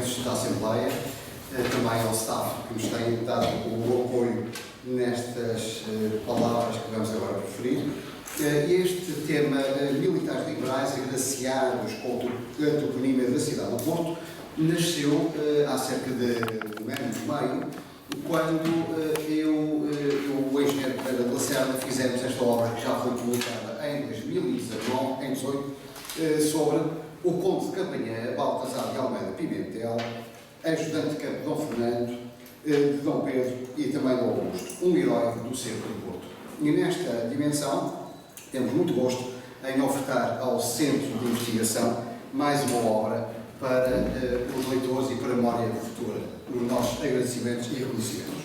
membros da Assembleia, também ao staff que nos tem dado o apoio nestas palavras que vamos agora referir. Este tema, militares liberais agraciados com a toponímia da cidade do Porto, nasceu há cerca de um ano e meio, quando eu e o engenheiro Pedro Lacerda fizemos esta obra que já foi publicada em 2018, sobre o conde de Campanhã, Baltasar de Almeida Pimentel, ajudante de campo de Dom Fernando, de Dom Pedro e também de Augusto, um herói do Cerco de Porto. E nesta dimensão temos muito gosto em ofertar ao Centro de Investigação mais uma obra para os leitores e para a memória futura. Os nossos agradecimentos e reconhecimentos.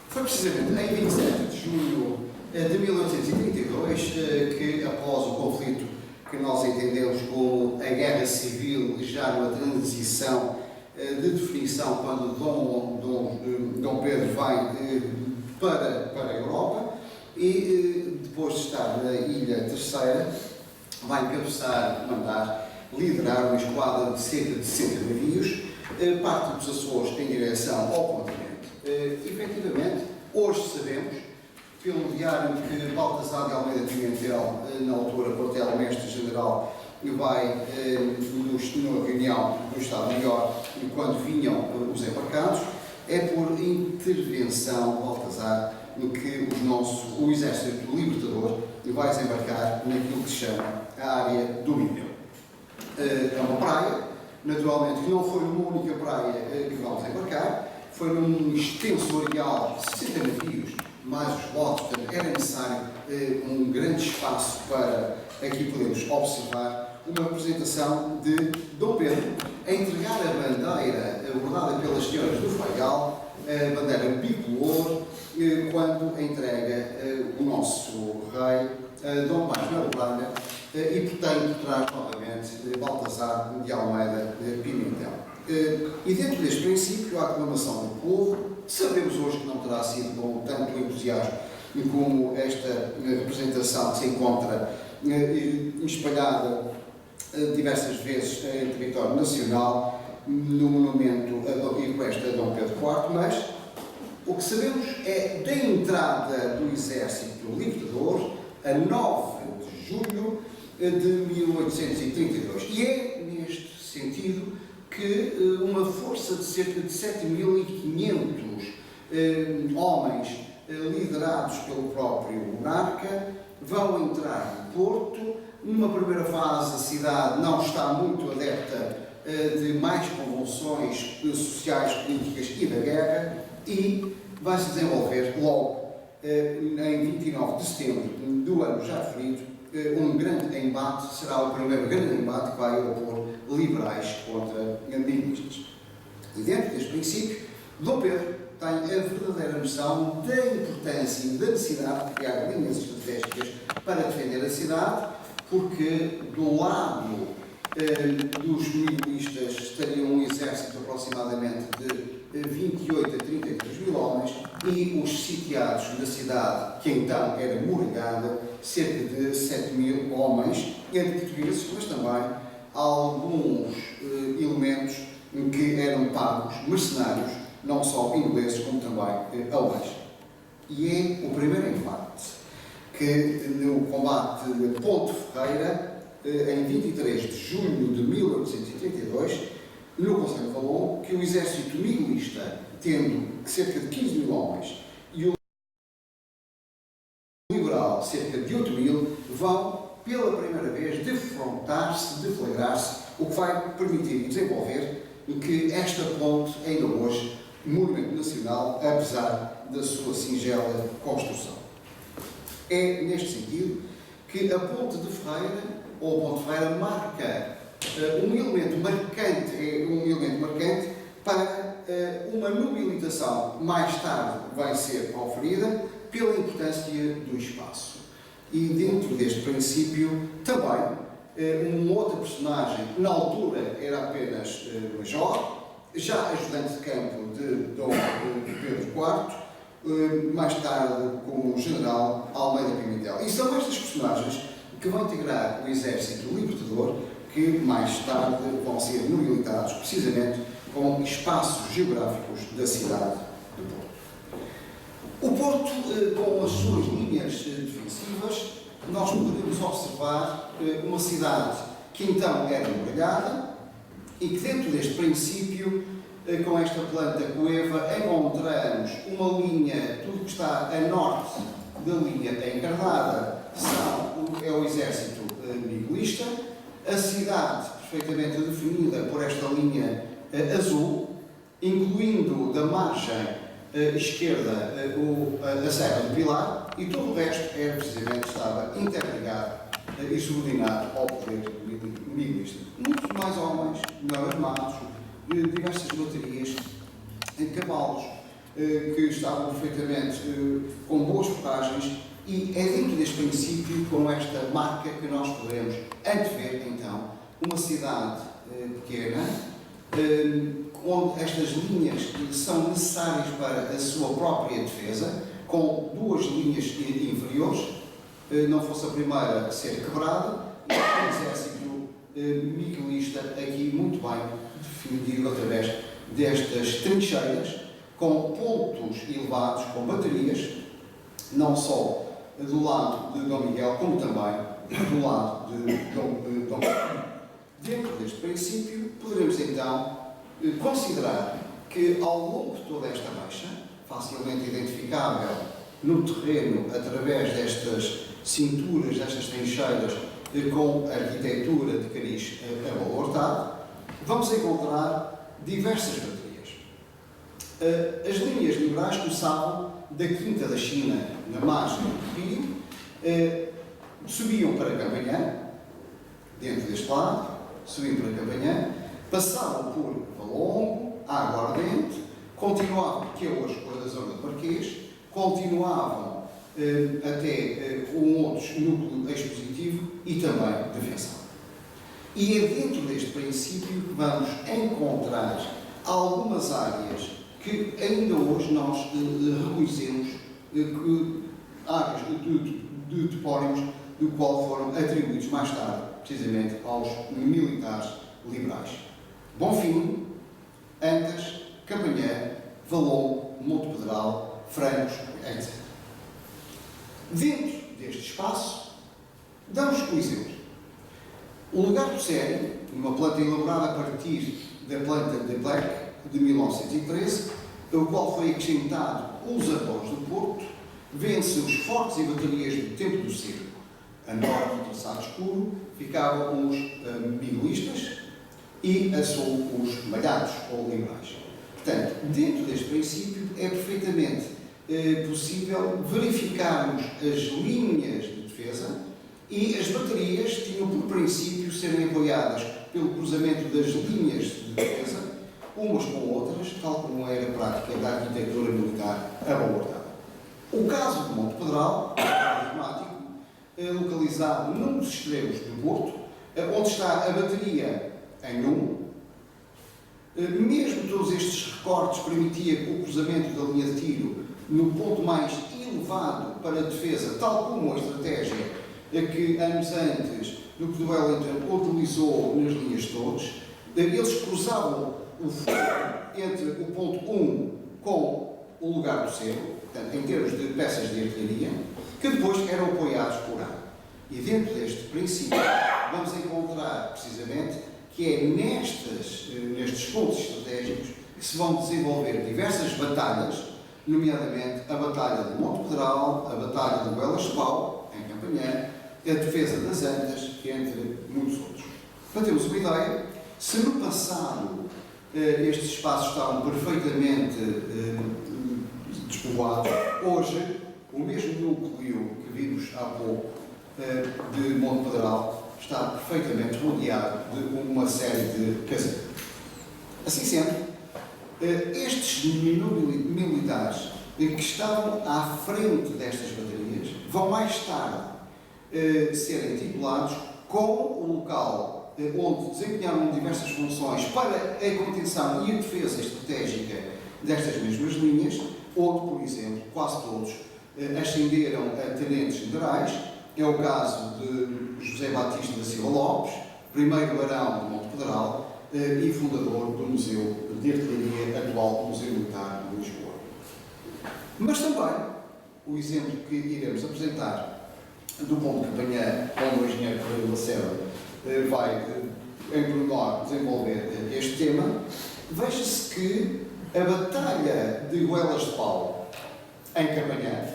Foi precisamente em 27 de junho de 1832 que, após o conflito que nós entendemos como a Guerra Civil, já na transição de definição, quando Dom Pedro vem para a Europa e, depois de estar na Ilha Terceira, vai encabeçar, mandar, liderar uma esquadra de cerca de 60 navios, parte dos Açores em direção ao continente. Efetivamente, hoje sabemos, pelo diário que Baltasar de Almeida Pimentel, na altura quartel-mestre-general, vai na reunião do Estado-Maior, e quando vinham os embarcados, é por intervenção, Baltasar, em que o Exército Libertador vai desembarcar naquilo que se chama a área do Minho. É uma praia, naturalmente, que não foi uma única praia que vão desembarcar, foi num extenso areal de 60 navios, mais os botes, portanto, era necessário um grande espaço para aqui podemos observar uma apresentação de Dom Pedro a entregar a bandeira bordada pelas senhoras do Faial, a bandeira bicolor, quando entrega o nosso rei, Dom Manuel Braga, e portanto traz novamente Baltasar de Almeida Pimentel. E dentro deste princípio, a aclamação do povo, sabemos hoje que não terá sido com tanto entusiasmo como esta representação que se encontra espalhada diversas vezes em território nacional, no monumento e questa a Dom Pedro IV, mas o que sabemos é da entrada do Exército Libertador a 9 de julho de 1832. E é neste sentido que uma força de cerca de 7.500 homens, liderados pelo próprio monarca, vão entrar no Porto. Numa primeira fase, a cidade não está muito adepta de mais convulsões sociais, políticas e da guerra, e vai se desenvolver logo, em 29 de setembro do ano já referido, um grande embate, será o primeiro grande embate que vai opor liberais contra liberalistas. E dentro deste princípio, Dom Pedro tem a verdadeira noção da importância e da necessidade de criar linhas estratégicas para defender a cidade, porque do lado dos miguelistas estaria um exército aproximadamente de 28 a 33 mil homens e os sitiados da cidade, que então era muralhada, cerca de 7 mil homens, entre portugueses, mas também alguns elementos que eram pagos, mercenários, não só ingleses como também alemães. E é o primeiro embate que no combate de Ponte Ferreira, em 23 de junho de 1832, no Conselho de Valon, que o exército miguelista, tendo cerca de 15 mil homens, e o liberal, cerca de 8 mil, vão pela primeira vez defrontar-se, deflagrar-se, o que vai permitir e desenvolver que esta ponte, ainda hoje, monumento nacional, apesar da sua singela construção. É neste sentido que a Ponte de Ferreira, ou Ponte Ferreira, marca um elemento marcante para uma nobilitação mais tarde vai ser oferida pela importância do espaço. E dentro deste princípio também uma outra personagem, na altura era apenas major, já ajudante de campo de Dom Pedro IV, mais tarde como General Almeida Pimentel. E são estas personagens que vão integrar o Exército Libertador, que mais tarde vão ser militados precisamente com espaços geográficos da cidade do Porto. O Porto, com as suas linhas defensivas, nós poderemos observar uma cidade que então era muralhada e que dentro deste princípio, com esta planta coeva, encontramos uma linha, tudo que está a norte da linha encarnada é o exército miguelista, a cidade perfeitamente definida por esta linha azul, incluindo da margem esquerda a Serra do Pilar, e todo o resto era precisamente, estava interligado e subordinado ao poder miguelista. Muitos mais homens, melhor armados, diversas baterias, cavalos que estavam perfeitamente com boas forragens, e é dentro deste princípio, com esta marca, que nós poderemos antever então uma cidade pequena, onde estas linhas são necessárias para a sua própria defesa, com duas linhas inferiores, não fosse a primeira a ser quebrada, e o exército miguelista aqui muito bem definido através destas trincheiras, com pontos elevados, com baterias, não só do lado de Dom Miguel, como também do lado de Dom Pedro. Dentro deste princípio, poderemos então considerar que ao longo de toda esta reixa, facilmente identificável no terreno através destas cinturas, destas trincheiras, com arquitetura de cariz abalortado, vamos encontrar diversas baterias. As linhas liberais começavam da Quinta da China, na margem do Rio, subiam para Campanhã, dentro deste lado, subiam para Campanhã, passavam por Valongo, Água Ardente, continuavam, que é hoje a zona do Marquês, continuavam até um outro núcleo expositivo e também defensivo. E é dentro deste princípio que vamos encontrar algumas áreas que ainda hoje nós reconhecemos áreas de topónimos do qual foram atribuídos mais tarde, precisamente, aos militares liberais. Bonfim, Antas, Campanhã, Valongo, Monte Pedral, Francos, etc. Dentro deste espaço, damos um exemplo. O lugar do sério, uma planta elaborada a partir da planta de Black de 1913, o qual foi acrescentado os arrões do Porto, vence os fortes e baterias do Tempo do Cerco. A norte do traçado escuro ficavam os miguelistas e a sul os malhados ou liberais. Portanto, dentro deste princípio é perfeitamente possível verificarmos as linhas de defesa, e as baterias tinham por princípio serem apoiadas pelo cruzamento das linhas de defesa, umas com outras, tal como era a prática da arquitetura militar abalortada. O caso de Monte Pedral, paradigmático, localizado num dos extremos do Porto, onde está a bateria em mesmo todos estes recortes permitia o cruzamento da linha de tiro no ponto mais elevado para a defesa, tal como a estratégia que anos antes do que Wellington utilizou nas linhas de torres. Eles cruzavam o fogo entre o ponto 1 com o lugar do cerro, portanto, em termos de peças de artilharia, que depois eram apoiados por ar. E dentro deste princípio vamos encontrar precisamente que é nestes pontos estratégicos que se vão desenvolver diversas batalhas, nomeadamente a Batalha de Monte Pedral, a Batalha de Belas-Pau, em Campanhã, a defesa das Antas, entre muitos outros. Para termos uma ideia, se no passado estes espaços estavam perfeitamente despovoados, hoje o mesmo núcleo que vimos há pouco de Monte Pedral está perfeitamente rodeado de uma série de casas. Assim sendo, estes militares que estavam à frente destas baterias vão mais tarde serem titulados com o local onde desempenharam diversas funções para a contenção e a defesa estratégica destas mesmas linhas, onde, por exemplo, quase todos ascenderam a tenentes generais. É o caso de José Batista da Silva Lopes, primeiro barão de Monte Pedral e fundador do Museu de Artilharia, atual Museu Militar de Lisboa. Mas também, o exemplo que iremos apresentar do ponto de campanha, onde o engenheiro Correio Lacerda vai, em pormenor, desenvolver este tema, veja-se que a Batalha de Goelas de Pau, em Campanhã,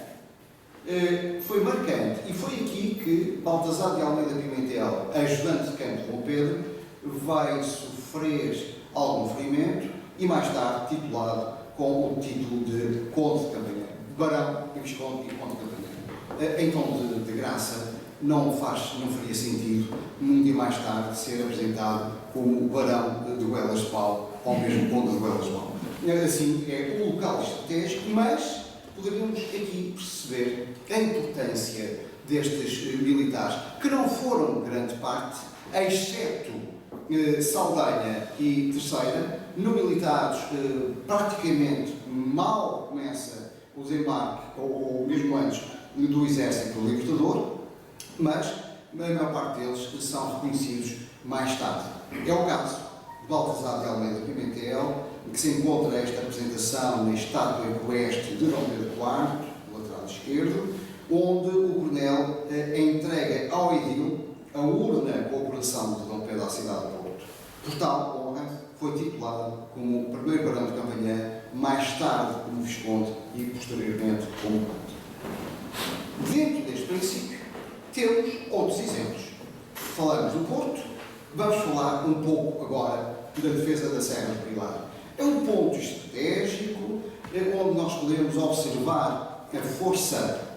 foi marcante, e foi aqui que Baltasar de Almeida Pimentel, ajudante de campo de Dom Pedro, vai sofrer algum ferimento e mais tarde titulado com o título de Conde de Campanhã, Barão e Visconde e Conde de Campanhã. Em tom de graça, não faria sentido, um dia mais tarde, ser apresentado como Barão de Goelas de Pau, ou mesmo Conde de Goelas de Pau. Assim, é um local estratégico, mas poderíamos aqui perceber a importância destes militares, que não foram grande parte, exceto Saldanha e Terceira, no militares praticamente mal começa o desembarque, ou mesmo antes, do Exército Libertador, mas a maior parte deles são reconhecidos mais tarde. É o caso de Baltasar de Almeida Pimentel, que se encontra esta representação na estátua equestre de Dom Pedro IV, do lateral esquerdo, onde o coronel entrega ao edil a urna com o coração de Dom Pedro à cidade de Porto. Por tal honra, foi titulado como primeiro barão de Campanhã, mais tarde como visconde e posteriormente como conde. Dentro deste princípio, temos outros exemplos. Falamos do Porto, vamos falar um pouco agora da defesa da Serra do Pilar. É um ponto estratégico onde nós podemos observar a força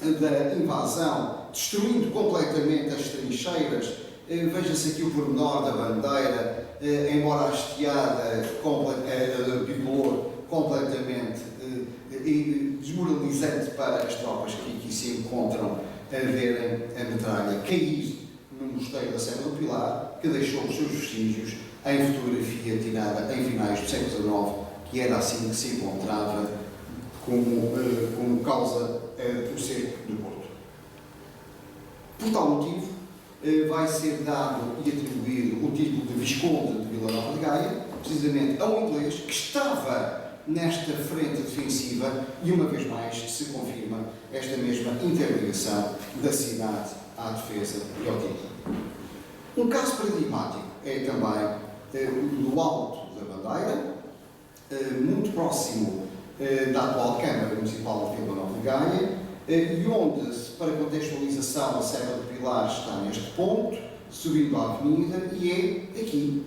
da invasão, destruindo completamente as trincheiras. Veja-se aqui o pormenor da bandeira, embora hasteada, bicolor, completamente desmoralizante para as tropas que aqui se encontram a verem a metralha cair no mosteiro da Serra do Pilar, que deixou os seus vestígios em fotografia tirada em finais do século XIX, que era assim que se encontrava como causa do cerco do Porto. Por tal motivo, vai ser dado e atribuído o título de Visconde de Vila Nova de Gaia, precisamente a um inglês que estava nesta frente defensiva e, uma vez mais, se confirma esta mesma interligação da cidade à defesa e ao título. Um caso paradigmático é também do alto da bandeira, muito próximo da atual Câmara Municipal de Vila Nova de Gaia, e onde, para contextualização, a Serra do Pilar está neste ponto, subindo a avenida, e é aqui,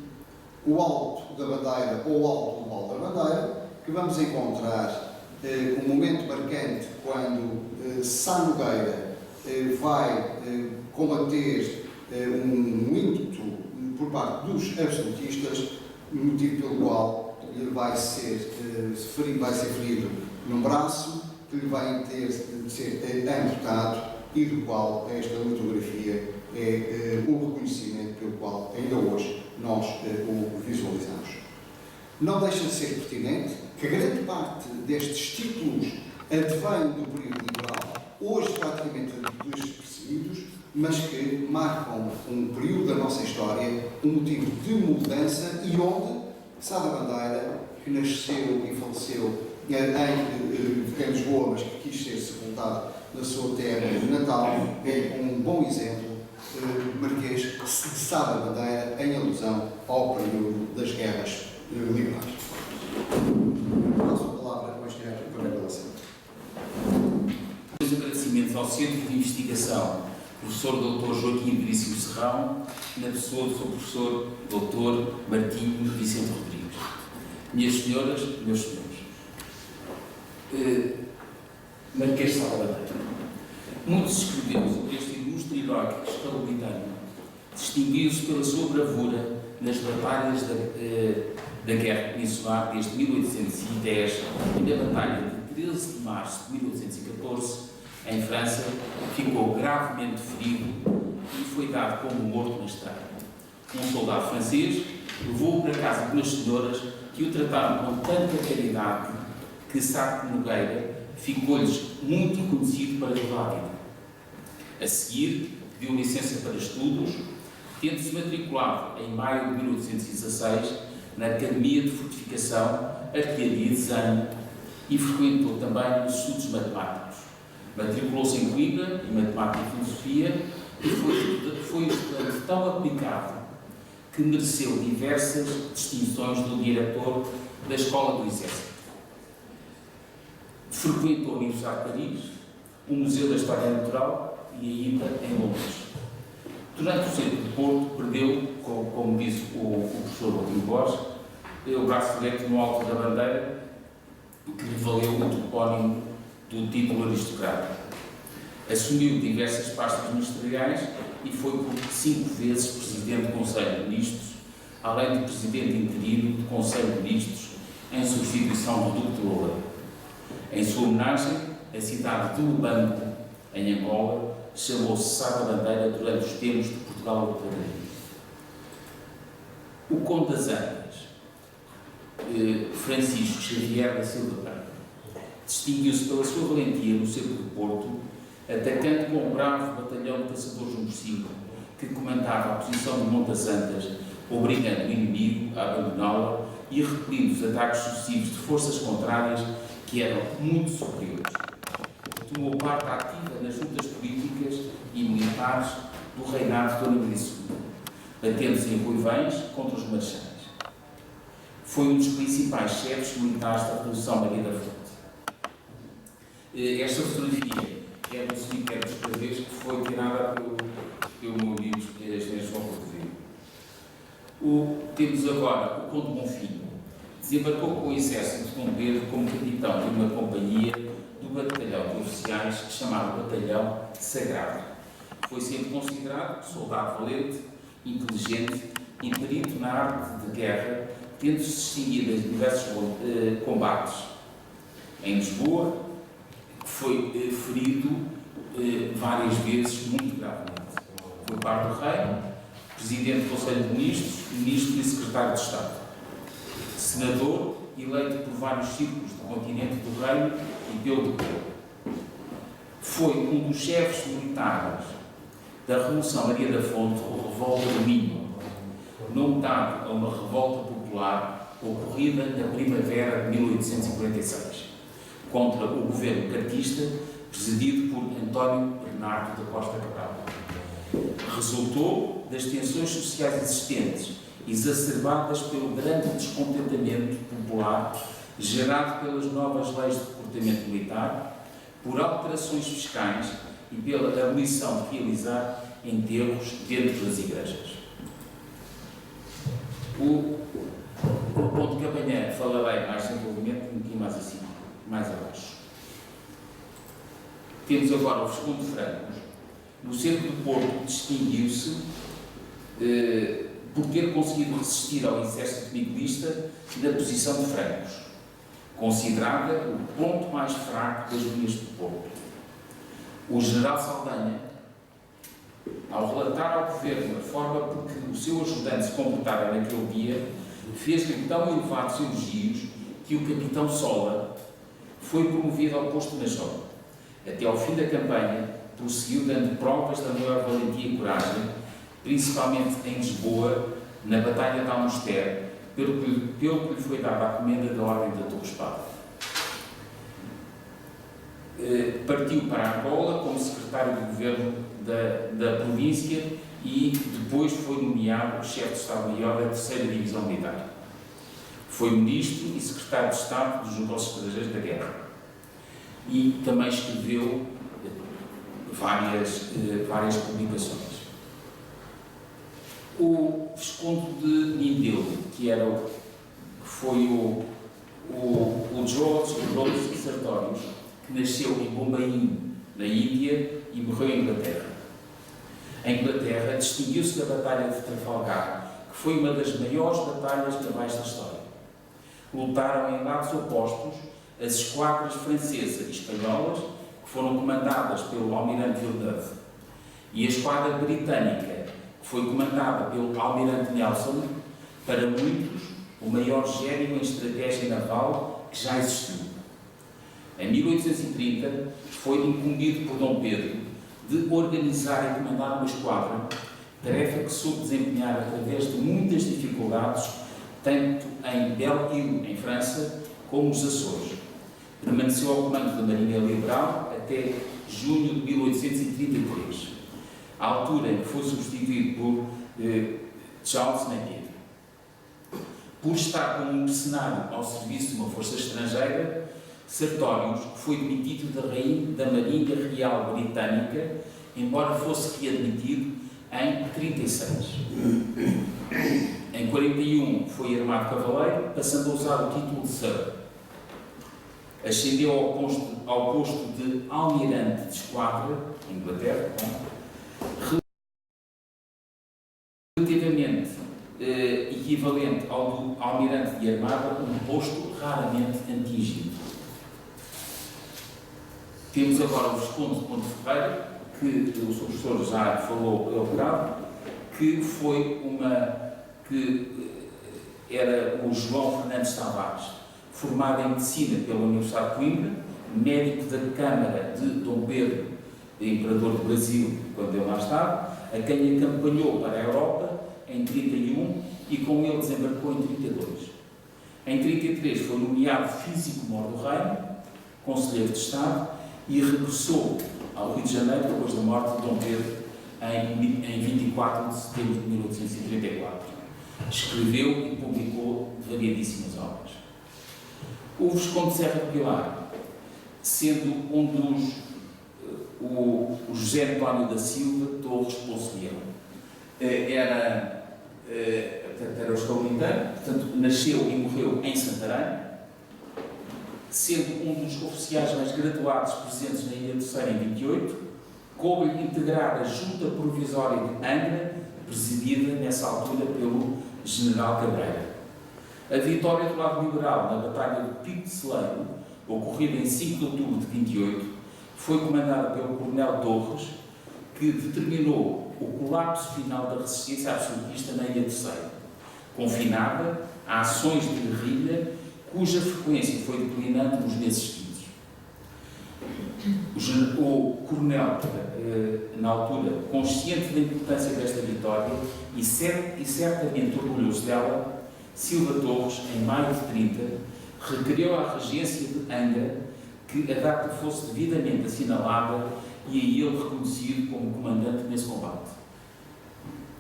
o alto da bandeira, ou o alto global da bandeira, que vamos encontrar um momento marcante quando Sá Nogueira vai combater um ímpeto por parte dos absolutistas, motivo pelo qual lhe vai ser ferido num braço, que lhe vai ter de ser amputado e do qual esta litografia é o reconhecimento pelo qual ainda hoje nós o visualizamos. Não deixa de ser pertinente que a grande parte destes títulos advém do período liberal, hoje praticamente despercebidos, mas que marcam um período da nossa história, um motivo de mudança e onde Sá da Bandeira, que nasceu e faleceu em Lisboa, mas que quis ser sepultado na sua terra natal, é um bom exemplo marquês de Sá da Bandeira em alusão ao período das guerras liberais. Passo a palavra ao engenheiro Correio Lacerda. Os agradecimentos ao Centro de Investigação professor Dr. Joaquim Veríssimo Serrão, na pessoa do seu professor Dr. Martinho Vicente Rodrigues. Minhas senhoras, meus senhores, Marquês de Sá da Bandeira. Muito se escreveu sobre este ilustre herói escalabilitano. Distinguiu-se pela sua bravura nas batalhas da Guerra Peninsular desde 1810 e na Batalha de 13 de março de 1814, em França, ficou gravemente ferido e foi dado como morto na estrada. Um soldado francês levou-o para casa de duas senhoras que o trataram com tanta caridade que Sá de Nogueira ficou-lhes muito conhecido para toda a vida. A seguir, pediu licença para estudos, tendo-se matriculado em maio de 1816 na Academia de Fortificação, Artilharia e Desenho e frequentou também os estudos matemáticos. Matriculou-se em Coimbra, em Matemática e Filosofia, e foi um estudante tão aplicado que mereceu diversas distinções do diretor da Escola do Exército. Frequentou a Universidade de Paris, o Museu da História Natural e ainda em Londres. Durante o centro de Porto, perdeu, como disse o professor Joaquim Borges, o braço direito no alto da bandeira, que lhe valeu o topónimo do título aristocrático. Assumiu diversas pastas ministeriais e foi por 5 vezes Presidente do Conselho de Ministros, além de Presidente interino do Conselho de Ministros, em substituição do Duque de Loureiro. Em sua homenagem, a cidade de Lubango, em Angola, chamou-se Sá da Bandeira durante os tempos de Portugal Ocupante. O Conde das Antas, Francisco Xavier da Silva Branco, distinguiu-se pela sua valentia no cerco de Porto, atacando com um bravo batalhão de caçadores número 5, que comandava a posição de Montes Antas, obrigando o inimigo a abandoná-la e repelindo os ataques sucessivos de forças contrárias que eram muito superiores. Tomou parte ativa nas lutas políticas e militares do reinado de Dona Maria II, batendo-se em Ruivães contra os marechais. Foi um dos principais chefes militares da Revolução Maria da Fonte. Esta fotografia é do cemitério dos Craveiros, que foi tirada pelo meu amigo João Cordeiro. Temos agora o Conde Bonfim. Desembarcou com o exército de Dom Pedro como capitão de uma companhia do batalhão de oficiais que chamava Batalhão Sagrado. Foi sempre considerado soldado valente, inteligente e perito na arte de guerra, tendo-se distinguido em diversos combates. Em Lisboa, foi ferido várias vezes, muito gravemente. Foi par do Rei, Presidente do Conselho de Ministros, Ministro e Secretário de Estado. Senador, eleito por vários círculos do continente do Reino e pelo povo. Foi um dos chefes militares da Revolução Maria da Fonte, ou Revolta do Minho, montado a uma revolta popular ocorrida na primavera de 1846, contra o governo cartista, presidido por António Bernardo da Costa Cabral. Resultou das tensões sociais existentes, exacerbadas pelo grande descontentamento popular gerado pelas novas leis de comportamento militar, por alterações fiscais e pela abolição de realizar enterros dentro das igrejas. O ponto que amanhã falarei mais desenvolvimento um pouquinho mais acima, mais abaixo. Temos agora o Visconde de Francos. No cerco de Porto distinguiu-se por ter conseguido resistir ao exército miguelista na posição de Francos, considerada o ponto mais fraco das linhas de Porto. O general Saldanha, ao relatar ao governo a forma por que o seu ajudante se comportara naquele dia, fez-lhe tão elevados elogios que o capitão Sola foi promovido ao posto de major. Até ao fim da campanha, prosseguiu dando provas da maior valentia e coragem, principalmente em Lisboa, na Batalha de Almoster, pelo que lhe foi dada a comenda da Ordem da Torre Espada. Partiu para Angola como secretário de governo da província e depois foi nomeado chefe de Estado-Maior da 3ª Divisão Militar. Foi ministro e secretário de Estado dos Negócios Estrangeiros da Guerra. E também escreveu várias publicações. O Visconde de Mindelo, que foi o George Rose Sartorius, que nasceu em Bombaim, na Índia, e morreu em Inglaterra. Em Inglaterra, distinguiu-se da Batalha de Trafalgar, que foi uma das maiores batalhas navais da história. Lutaram em lados opostos as esquadras francesa e espanholas, que foram comandadas pelo almirante Villeneuve, e a esquadra britânica, que foi comandada pelo almirante Nelson, para muitos, o maior gênio em estratégia naval que já existiu. Em 1830, foi incumbido por Dom Pedro de organizar e comandar uma esquadra, tarefa que soube desempenhar através de muitas dificuldades, tanto em Belle-Île, em França, como nos Açores. Permaneceu ao comando da Marinha Liberal até junho de 1833, à altura em que foi substituído por Charles Napier. Por estar como um mercenário ao serviço de uma força estrangeira, Sertórios foi demitido da Marinha Real Britânica, embora fosse readmitido em 36. Em 41 foi armado cavaleiro, passando a usar o título de Sir. Ascendeu ao posto de almirante de esquadra, em Inglaterra, relativamente equivalente ao do almirante de armada, um posto raramente atingido. Temos agora o Visconde de Ponte Ferreira, que o Sr. Professor já falou ao bocado, que era o João Fernandes Tavares, formado em Medicina pela Universidade de Coimbra, médico da Câmara de Dom Pedro, Imperador do Brasil, quando ele lá estava, a quem acompanhou para a Europa em 31 e com ele desembarcou em 32. Em 33 foi nomeado Físico-Mor do Reino, Conselheiro de Estado, e regressou ao Rio de Janeiro depois da morte de Dom Pedro em 24 de setembro de 1834. Escreveu e publicou variadíssimas obras. O Visconde de Serra do Pilar, sendo um dos o José António da Silva Torres Poço Leão, era o escalmitano, portanto nasceu e morreu em Santarém, sendo um dos oficiais mais graduados presentes na Ilha Terceira em 28, coube-lhe integrar a Junta Provisória de Angra, presidida nessa altura pelo General Cabreira. A vitória do lado liberal na Batalha de Pico de Celeiro, ocorrida em 5 de outubro de 28, foi comandada pelo Coronel Torres, que determinou o colapso final da resistência absolutista na Ilha Terceira, confinada a ações de guerrilha cuja frequência foi declinando nos meses seguintes. O coronel, na altura, consciente da importância desta vitória e certamente orgulhoso dela, Silva Torres, em maio de 30, requeriu à regência de Angra que a data fosse devidamente assinalada e a ele reconhecido como comandante nesse combate.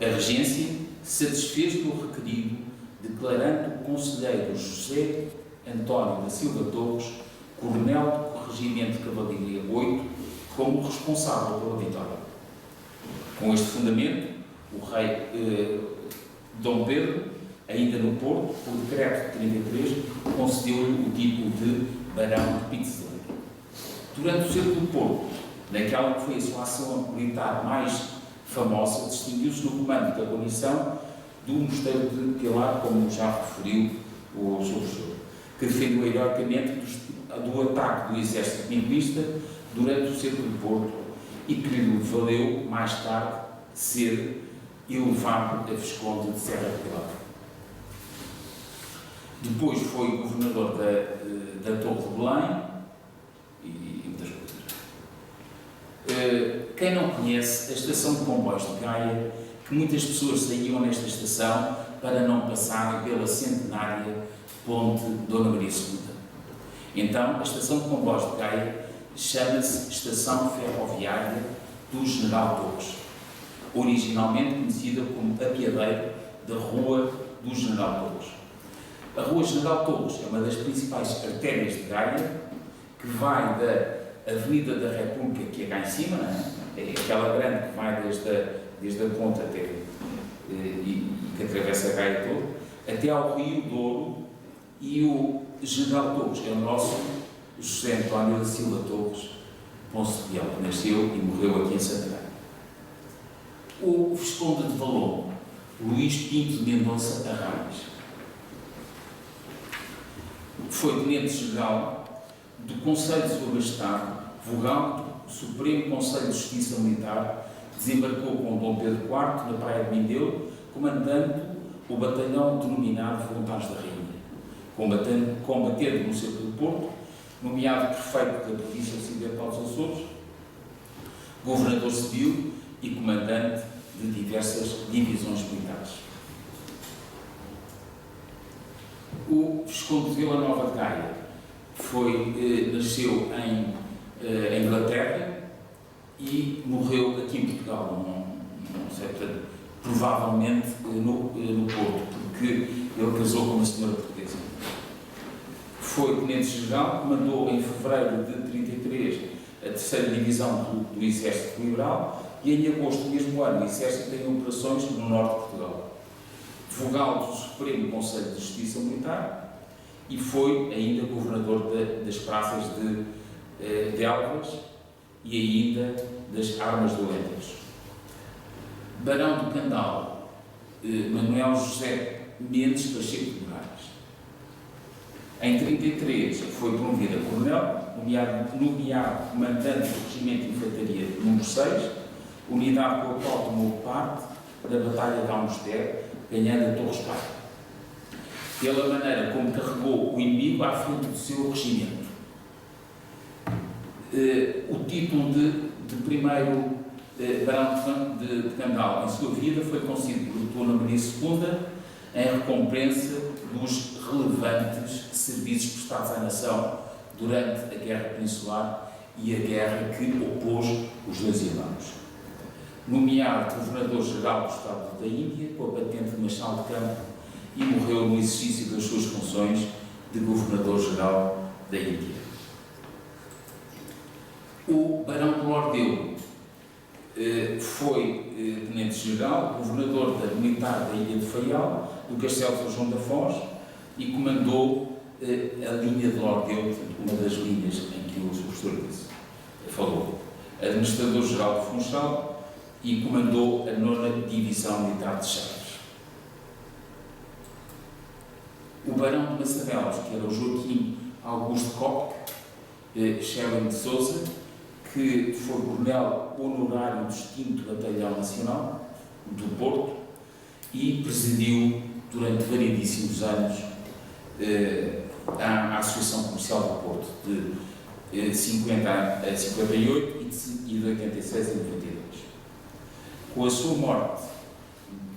A regência satisfez do requerido, declarando o conselheiro José António da Silva Torres, coronel do Regimento de Cavalaria 8, como responsável pela vitória. Com este fundamento, o rei Dom Pedro, ainda no Porto, por decreto de 33, concedeu-lhe o título de Barão de Pizzeleiro. Durante o cerco do Porto, naquela que foi a sua ação militar mais famosa, distinguiu-se no comando da guarnição do Mosteiro de Pilar, como já referiu o Sr. Professor, que defendeu heroicamente do ataque do exército minguista durante o cerco do Porto e que lhe valeu, mais tarde, ser elevado a Visconde de Serra do Pilar. Depois foi governador da Torre de Belém e muitas coisas. Quem não conhece a estação de comboios de Gaia, que muitas pessoas saíam nesta estação para não passarem pela centenária Ponte Dona Maria II. Então, a estação de comboios de Gaia chama-se Estação Ferroviária do General Torres, originalmente conhecida como apiadeiro da Rua do General Torres. A Rua General Torres é uma das principais artérias de Gaia, que vai da Avenida da República, que é cá em cima, é aquela grande que vai desde a ponta até e que atravessa a Gaia toda, até ao Rio Douro, e o General Torres é o nosso José António da Silva Torres Ponce de Leão, que nasceu e morreu aqui em Santarém. O Visconde de Valongo, Luís Pinto de Mendonça Arraes, foi tenente-geral do Conselho de Sua Majestade, vogal do Supremo Conselho de Justiça Militar, desembarcou com Dom Pedro IV na Praia de Mindelo, comandando o batalhão denominado Voluntários da Rainha, combatendo no cerco do Porto, nomeado prefeito da província ocidental dos Açores, governador civil e comandante de diversas divisões militares. O Visconde de Vila Nova de Gaia nasceu em Inglaterra e morreu aqui em Portugal, não sei, portanto, provavelmente no Porto, porque ele casou com uma senhora portuguesa. Foi tenente-general, comandou em fevereiro de 33 a terceira divisão do Exército Liberal e em agosto do mesmo ano o Exército tem operações no norte de Portugal. Vogal do Supremo Conselho de Justiça Militar e foi ainda governador das praças de Elvas e ainda das Armas do Alentejo. Barão do Candal, Manuel José Mendes Pacheco de Moraes. Em 33 foi promovido a coronel, nomeado comandante do Regimento de Infantaria número 6, unidade com a qual tomou parte da Batalha de Almoster, ganhando a Torres Parra, pela maneira como carregou o inimigo à frente do seu regimento. O título de primeiro Barão de Candal em sua vida foi concedido por Dona Maria II em recompensa dos relevantes serviços prestados à nação durante a Guerra Peninsular e a guerra que opôs os dois irmãos. Nomeado Governador-Geral do Estado da Índia, com a patente de Marechal de Campo, e morreu no exercício das suas funções de Governador-Geral da Índia. O Barão de Lordeu foi Tenente-General, Governador Militar da Ilha de Faial, do Castelo de São João da Foz, e comandou a linha de Lordeu, uma das linhas em que o professor falou. Administrador-Geral de Funchal, e comandou a 9ª Divisão Militar de Chaves. O Barão de Massavelos, que era o Joaquim Augusto Koch Schelling de Sousa, que foi coronel honorário do extinto Batalhão Nacional do Porto e presidiu durante variedíssimos anos a Associação Comercial do Porto, de 50 a 58 e de 86 a 92.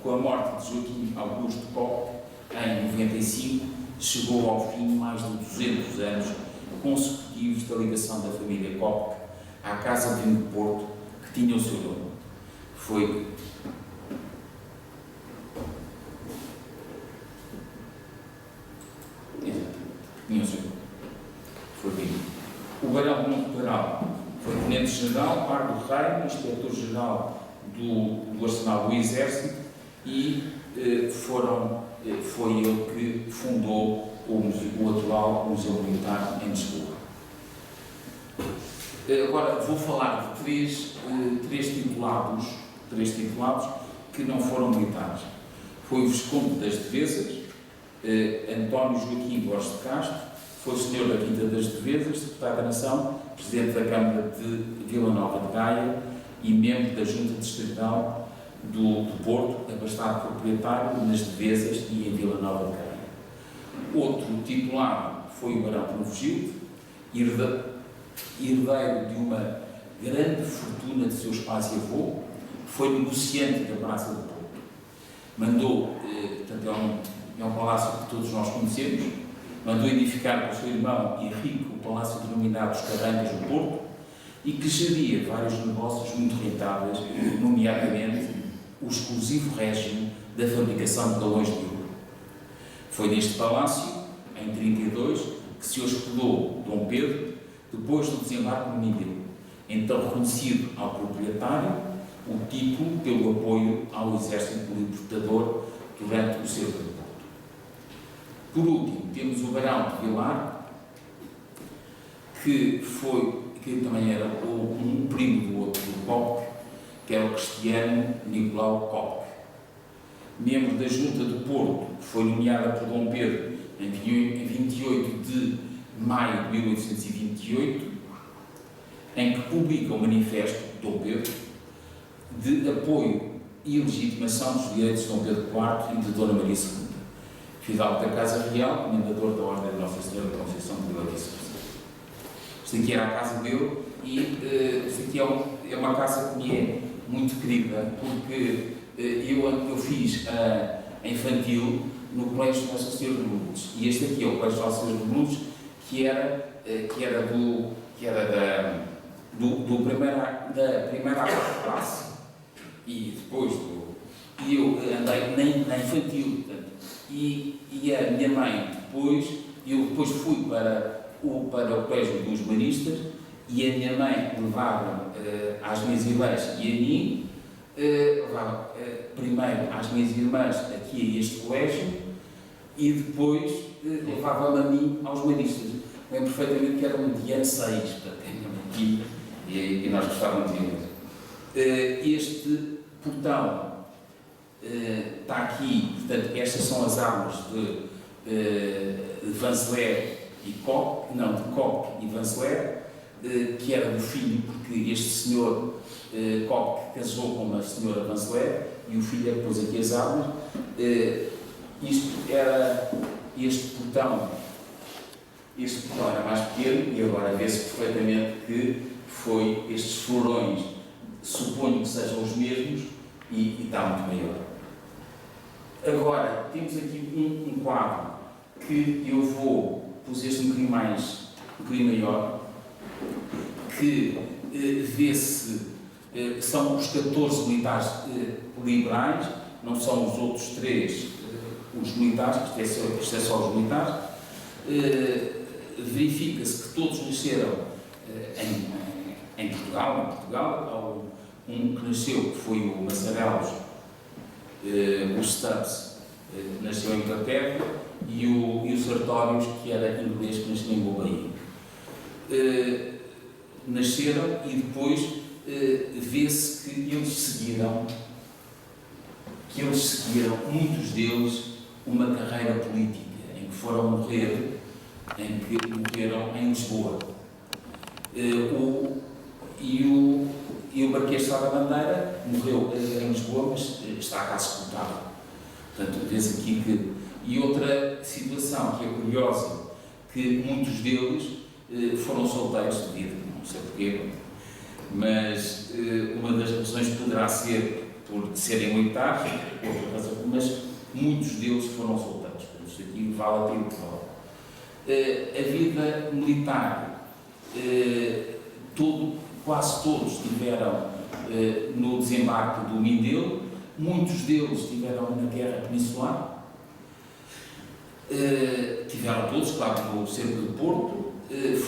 Com a morte de Joaquim Augusto Koch, em 95, chegou ao fim mais de 200 anos consecutivos da ligação da família Koch à Casa de Vinho de Porto, que tinha o seu dono. Foi bem. O Barão de Monteparal foi Tenente-General, Par do Rei, Inspetor-Geral do Arsenal do Exército e foi ele que fundou o atual Museu Militar em Lisboa. Agora vou falar de três titulados que não foram militares. Foi o Visconde das Devesas, António Joaquim Borges de Castro, foi senhor da Quinta das Devesas, deputado da Nação, presidente da Câmara de Vila Nova de Gaia e membro da Junta Distrital do Porto, abastado proprietário nas Devesas e em Vila Nova de Gaia. Outro titulado foi o Barão de Novogilde, herdeiro de uma grande fortuna de seus pais e avô, foi negociante da Praça do Porto. Mandou, portanto, é um palácio que todos nós conhecemos, mandou edificar com o seu irmão Henrique o palácio denominado Os Carrancas do Porto e que geria vários negócios muito rentáveis, nomeadamente o exclusivo régimen da fabricação de galões de ouro. Foi neste palácio, em 32, que se hospedou Dom Pedro, depois do desembarque no Mindelo, então reconhecido ao proprietário o título pelo apoio ao exército libertador durante o cerco do Porto. Por último, temos o Barão de Vilar, que também era um primo do outro do Koch, que era o Cristiano Nicolau Koch. Membro da Junta do Porto, foi nomeada por Dom Pedro em 28 de maio de 1828, em que publica o manifesto de Dom Pedro de apoio e legitimação dos direitos de Dom Pedro IV e de Dona Maria II, fidalgo da Casa Real, comendador da Ordem de Nossa Senhora da Conceição de Vila de Sousa. Isto aqui era a casa dele e isto aqui é uma casa que me é muito querida, porque eu fiz a infantil no Colégio Nossa Senhora de Lourdes, e este aqui é o Colégio Nossa Senhora de Lourdes, que era da primeira à quarta classe, e depois e eu andei na infantil, portanto, e a minha mãe eu depois fui para o Colégio dos Maristas, e a minha mãe levava às minhas irmãs e a mim, levava primeiro às minhas irmãs aqui a este colégio, e depois levava-me a mim aos Maristas. Lembro perfeitamente que era um dia 6, portanto, aqui, e nós gostávamos de ir. Este portão está aqui, portanto, estas são as aulas de Vanzeler e Koch, não, de Koch e Vanzeler, que era do filho, porque este senhor Koch casou com uma senhora Vanzeler, e o filho é que pôs aqui as aulas. Isto era este portão era mais pequeno, e agora vê-se perfeitamente que foi estes florões, suponho que sejam os mesmos, e está muito maior. Agora, temos aqui um quadro que eu vou pôr este um bocadinho maior, que vê-se, são os 14 militares liberais, não são os outros 3 os militares, isto é só os militares. Verifica-se que todos nasceram em Portugal. Há um que nasceu, que foi o Massarelos, o Stubbs, nasceu em Inglaterra, e o Sartórios, que era inglês, que nasceu em Bombay. Nasceram, e depois vê-se que eles seguiram, muitos deles, uma carreira política, em que foram morreram em Lisboa. E o Marquês de Sá da Bandeira morreu em Lisboa, mas está cá sepultado. Portanto, vês aqui que... E outra situação que é curiosa, que muitos deles foram solteiros de vida, não sei porquê, mas uma das razões poderá ser por serem militares, outra razão, mas muitos deles foram solteiros. Portanto, isto aqui vale a pena falar. A vida militar, quase todos estiveram no desembarque do Mindelo, muitos deles estiveram na Guerra Peninsular, tiveram todos, claro, no Cerco de Porto,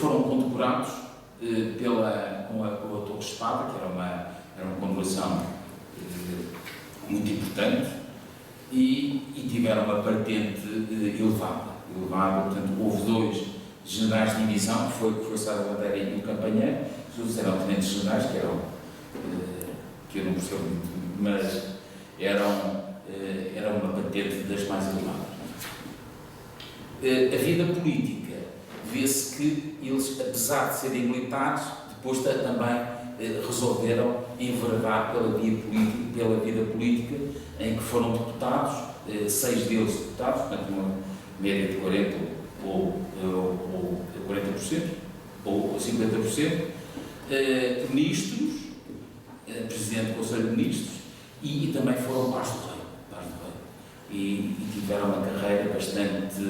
foram condecorados com a Torre de Espada, que era uma condecoração muito importante, e tiveram uma patente elevada. Portanto, houve 2 generais de divisão, que foi Sá da Bandeira e o Campanheiro, os outros eram tenentes generais, que eu não percebo muito, mas era uma patente das mais elevadas. A vida política, vê-se que eles, apesar de serem militares, depois também resolveram enveredar pela vida política, em que foram deputados, 6 deles deputados, portanto, uma média de 40% ou 40%, ou 50%, ministros, presidente do Conselho de Ministros, e também foram pares do rei. E tiveram uma carreira bastante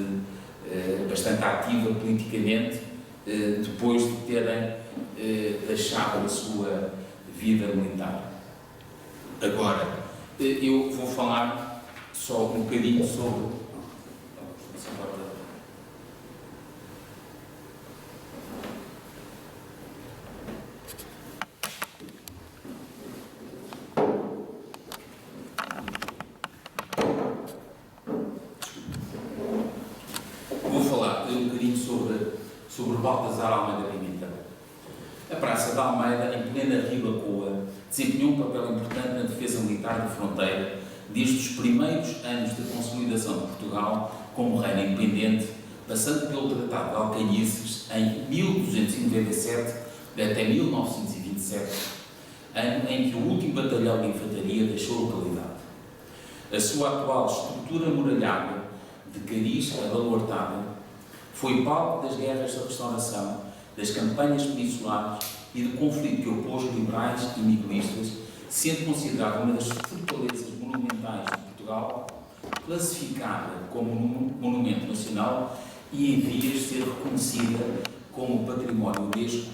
ativa politicamente, depois de terem deixado a sua vida militar. Agora, eu vou falar só um bocadinho sobre... Vou falar um bocadinho sobre Baltasar Almeida Pimentel. A Praça da Almeida, em plena Rio da Coa, desempenhou um papel importante na defesa militar da fronteira desde os primeiros anos da consolidação de Portugal como reino independente, passando pelo Tratado de Alcañices em 1297 até 1927, ano em que o último batalhão de infantaria deixou a localidade. A sua atual estrutura muralhada de cariz abaluartada foi palco das guerras da restauração, das campanhas peninsulares e do conflito que opôs liberais e miguelistas, sendo considerada uma das fortalezas monumentais de Portugal, classificada como monumento nacional e em vias de ser reconhecida como património Unesco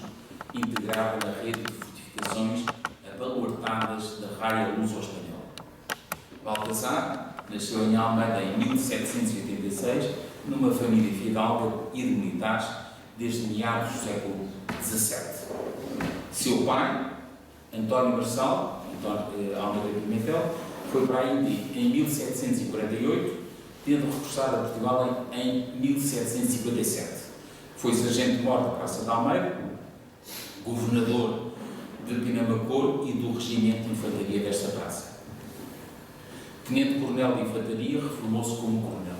integrado na rede de fortificações abaluartadas da raia luso-espanhola. Baltasar nasceu em Almeida em 1786, numa família fidalga e de militares, desde meados do século XVII. Seu pai, António Marçal, Almeida Pimentel, foi para a Índia em 1748, tendo regressado a Portugal em 1757. Foi sargento-mor da Praça de Almeida, governador de Pinamacor e do Regimento de Infantaria desta praça. Tenente-coronel de Infantaria, reformou-se como coronel.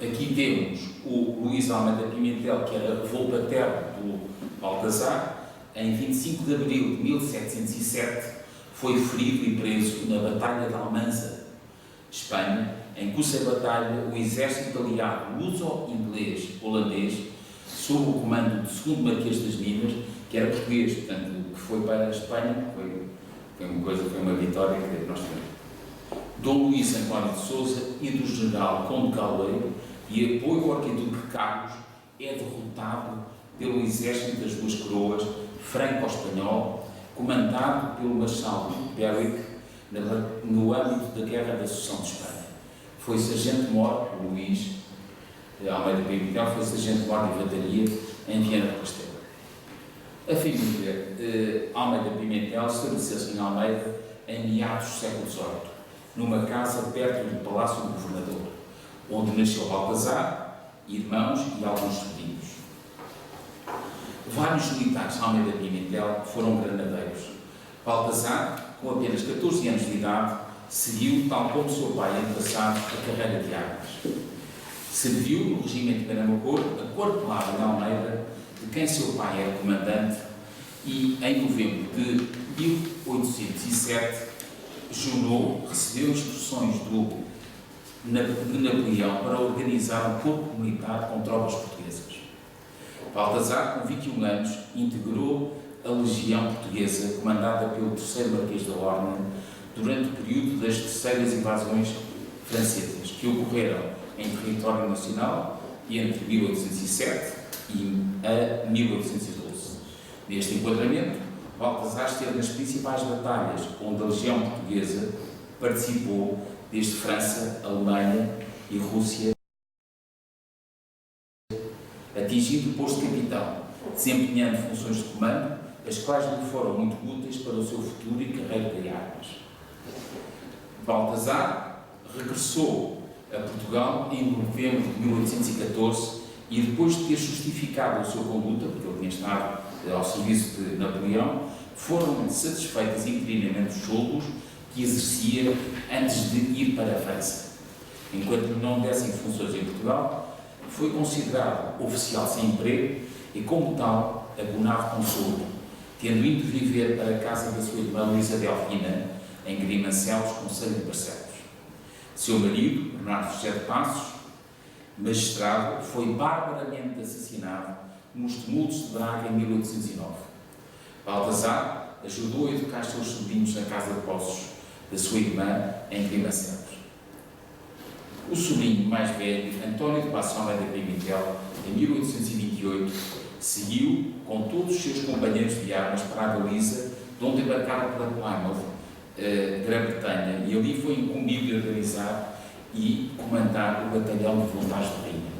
Aqui temos o Luís Almeida Pimentel, que era avô-paterno do Baltasar. Em 25 de abril de 1707, foi ferido e preso na Batalha de Almanza, Espanha, em cuja batalha o exército aliado luso-inglês-holandês, sob o comando do segundo Marquês das Minas, que era português, portanto, que foi para a Espanha, foi uma vitória que nós tivemos. Dom Luís António de Sousa e do general Conde Caldeiro, e apoio ao arquiduque Carlos, é derrotado pelo exército das duas coroas, franco-espanhol, comandado pelo Marshal Berwick, no âmbito da Guerra da Sucessão de Espanha. Foi sargento-mor, Luís Almeida Pimentel, foi sargento-mor de infantaria em Viana do Castelo. A família Almeida Pimentel estabeleceu-se em Almeida em meados do século XVIII, numa casa perto do Palácio do Governador, onde nasceu Baltasar, irmãos e alguns sobrinhos. Vários militares Almeida Pimentel foram granadeiros. Baltasar, com apenas 14 anos de idade, seguiu, tal como seu pai antepassado, a carreira de armas. Serviu no regimento de Pinamacor, acortelado em Almeida, de quem seu pai era comandante, e em novembro de 1807, Junot recebeu instruções de Napoleão para organizar um corpo militar com tropas portuguesas. Baltasar, com 21 anos, integrou a Legião Portuguesa, comandada pelo terceiro Marquês da Lorna, durante o período das terceiras invasões francesas, que ocorreram em território nacional entre 1807 e 1812. Neste enquadramento, Baltasar esteve nas principais batalhas onde a Legião Portuguesa participou, desde França, Alemanha e Rússia, atingindo o posto de capitão, desempenhando funções de comando, as quais lhe foram muito úteis para o seu futuro e carreira de armas. Baltasar regressou a Portugal em novembro de 1814 e, depois de ter justificado a sua conduta, porque ele tinha estado ao serviço de Napoleão, foram satisfeitas interinamente os soldos que exercia antes de ir para a França. Enquanto não dessem funções em Portugal, foi considerado oficial sem emprego e, como tal, abonado com soldo, tendo ido viver para a casa da sua irmã Luísa Delfina, em Grimancelos, concelho de Barcelos. Seu marido, Bernardo José de Passos, magistrado, foi barbaramente assassinado nos tumultos de Braga em 1809. Baltasar ajudou a educar seus sobrinhos na casa de Poços da sua irmã, em Grimancelos. O sobrinho mais velho, António de Passos Almeida Pimentel, em 1828, seguiu com todos os seus companheiros de armas para a Galiza, de onde embarcaram para Plymouth, Grã-Bretanha, e ali foi incumbido de organizar e comandar o batalhão de voluntários de Rainha.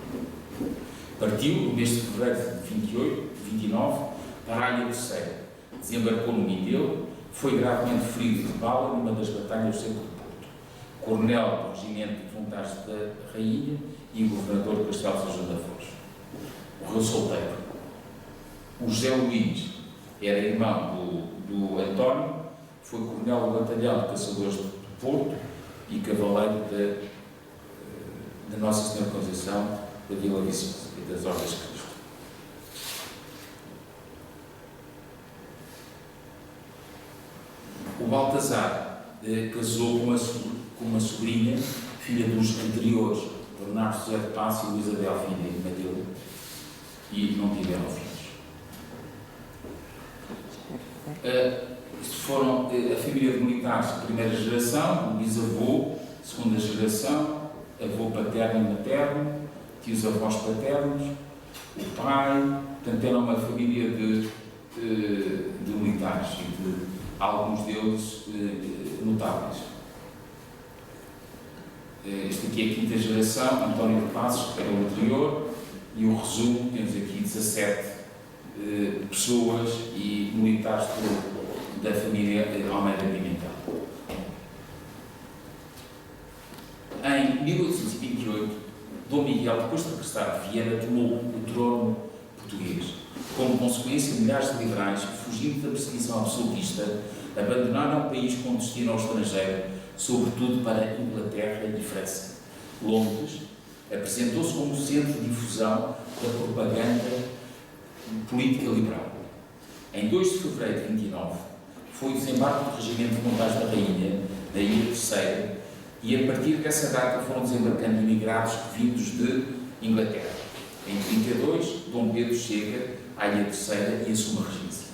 Partiu no mês de fevereiro de 29 para a Ilha Terceira, desembarcou no Mindelo, foi gravemente ferido de bala numa das batalhas do Cerco de Porto. Coronel do Regimento de Voluntários da Rainha e governador do Castelo de São João da Foz. Morreu solteiro. O José Luís era irmão do António, foi coronel do batalhão de caçadores de Porto e cavaleiro da Nossa Senhora Conceição da Vila Viçosa e das Ordens de Cristo. O Baltasar casou com uma sobrinha, filha dos anteriores, Bernardo José de Passos e Luísa Delfina de Madeu, e não tiveram filhos. foram a família de militares de primeira geração, o bisavô, segunda geração, avô paterno e materno, tios avós paternos, o pai, portanto era uma família de militares e de alguns deles notáveis. Este aqui é a quinta geração, António de Passos, que era o anterior, e o resumo, temos aqui 17 pessoas e militares da família Almeida Pimentel. Em 1828, Dom Miguel, depois de regressar de Viena, tomou o trono português. Como consequência, milhares de liberais, fugindo da perseguição absolutista, abandonaram o país com destino ao estrangeiro, sobretudo para a Inglaterra e França. Londres apresentou-se como centro de difusão da propaganda política liberal. Em 2 de fevereiro de 29, foi o desembarque do Regimento de Montados da Rainha, da Ilha Terceira, e a partir dessa data foram desembarcando imigrados vindos de Inglaterra. Em 32, Dom Pedro chega à Ilha Terceira e assume a regência.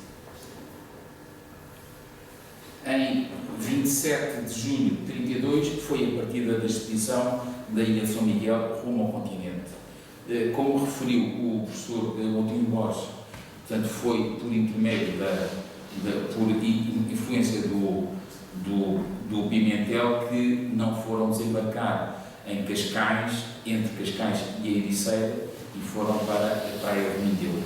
Em 27 de junho de 32, foi a partida da expedição da Ilha de São Miguel rumo ao continente. Como referiu o professor Montinho Borges, portanto, foi por intermédio por influência do Pimentel que não foram desembarcar em Cascais, entre Cascais e a Ericeira, e foram para a praia de Mindelo.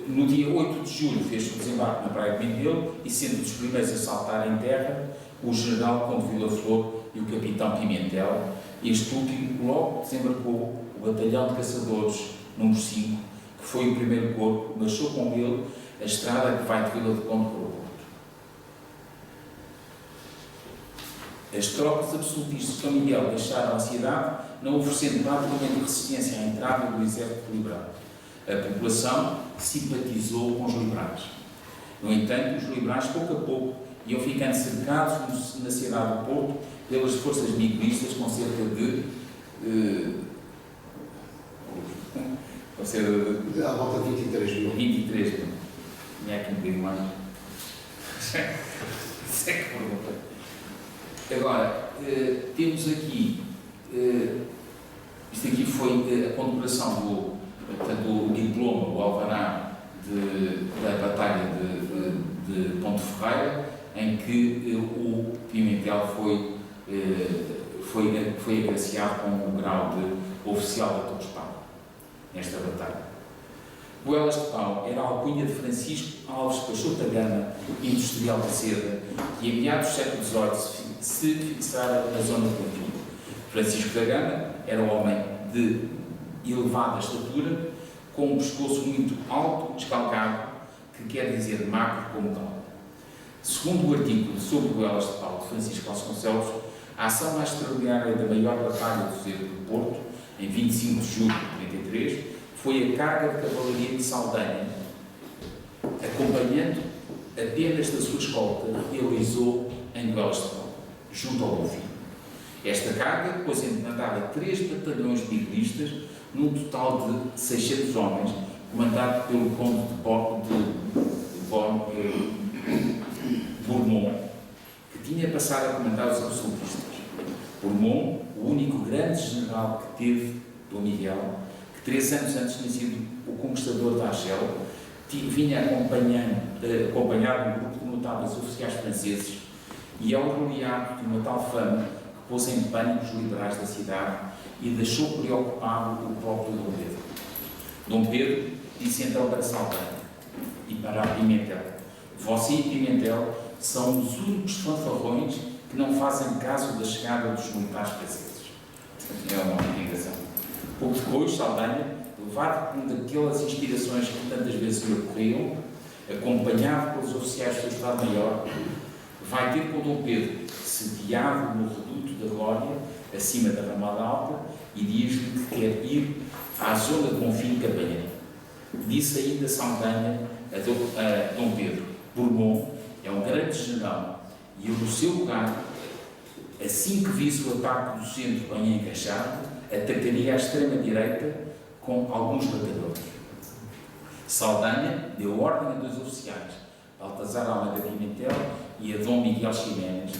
No dia 8 de julho fez o desembarque na praia de Mindelo e, sendo dos primeiros a saltar em terra, o general Conde Vila Flor e o capitão Pimentel. Este último logo desembarcou o batalhão de caçadores número 5, que foi o primeiro corpo, marchou com ele a estrada que vai de Vila de Conde para o Porto. As tropas absolutistas de São Miguel deixaram a cidade, não oferecendo praticamente resistência à entrada do exército liberal. A população simpatizou com os liberais. No entanto, os liberais, pouco a pouco, iam ficando cercados na cidade do Porto pelas forças miguelistas, com cerca de à volta de 23 mil. 23 mil. Tinha aqui um bocadinho mais. Isso é que pergunta. Agora, temos aqui, isto aqui foi a condecoração do diploma, o alvará da Batalha de Ponte Ferreira, em que o Pimentel foi agraciado com o grau de oficial da Torre-Espada, nesta batalha. Goelas de Pau era a alcunha de Francisco Alves Peixoto da Gama, industrial da seda, que em meados do século XVIII se fixara na zona de Contínuo. Francisco da Gama era um homem de elevada estatura, com um pescoço muito alto, descalcado, que quer dizer magro como tal. Segundo o artigo sobre Goelas de Pau de Francisco Vasconcelos, a ação mais extraordinária da maior batalha do cerco do Porto, em 25 de julho de 33, foi a carga de cavalaria de Saldanha, acompanhando apenas da sua escolta, realizou em Goelas de Pau, junto ao Bonfim. Esta carga depois encomendava 3 batalhões miguelistas, num total de 600 homens, comandado pelo conde de Bourmont, que tinha passado a comandar os absolutistas. Bourmont, o único grande general que teve, Dom Miguel, que 3 anos antes tinha sido o conquistador da Argel, vinha acompanhado de um grupo de notáveis oficiais franceses e é rodeado de uma tal fama que pôs em pânico os liberais da cidade e deixou preocupado o próprio Dom Pedro. Dom Pedro disse então para Saldanha e para Pimentel: você e Pimentel são os únicos fanfarrões que não fazem caso da chegada dos militares franceses. É uma indicação. Pouco depois, Saldanha, levado por uma daquelas inspirações que tantas vezes lhe ocorriam, acompanhado pelos oficiais do Estado-Maior, vai ter com Dom Pedro, sediado no reduto da Glória, acima da Ramada Alta, e diz-lhe que quer ir à zona de Bonfim de Campanha. Disse ainda Saldanha a Dom Pedro: Bourmont é um grande general e eu, no seu lugar, assim que visse o ataque do centro bem encaixado, atacaria à extrema-direita com alguns batalhões. Saldanha deu ordem a 2 oficiais, Baltazar Almeida Pimentel e a Dom Miguel Ximenes,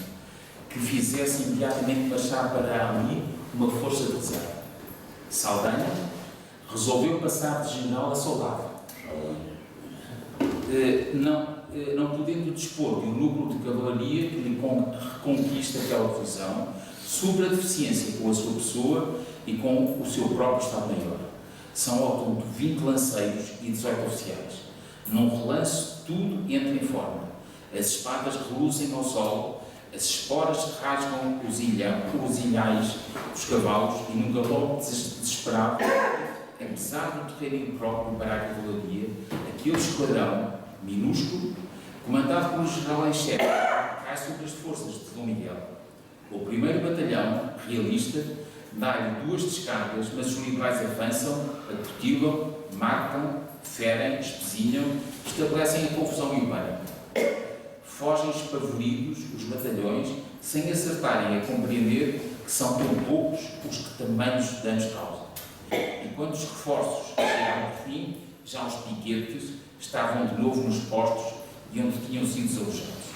que fizessem imediatamente marchar para ali uma força de reserva. Saldanha resolveu passar de general a soldado, não podendo dispor de um núcleo de cavalaria que lhe reconquista aquela divisão, sobre a deficiência com a sua pessoa e com o seu próprio Estado-Maior. São ao todo 20 lanceiros e 18 oficiais. Num relance, tudo entra em forma. As espadas reluzem ao sol, as esporas rasgam os ilhais dos cavalos e, num galope desesperado, apesar do terreno impróprio para a cavalaria, aquele esquadrão minúsculo, comandado pelo general em chefe, cai sobre as forças de Dom Miguel. O primeiro batalhão, realista, dá-lhe 2 descargas, mas os liberais avançam, acortilam, matam, ferem, espezinham, estabelecem a confusão e o pânico. Fogem espavoridos os batalhões, sem acertarem a compreender que são tão poucos os que tamanhos danos causam. E quando os reforços chegaram ao fim, já os piquetes estavam de novo nos postos de onde tinham sido desalojados.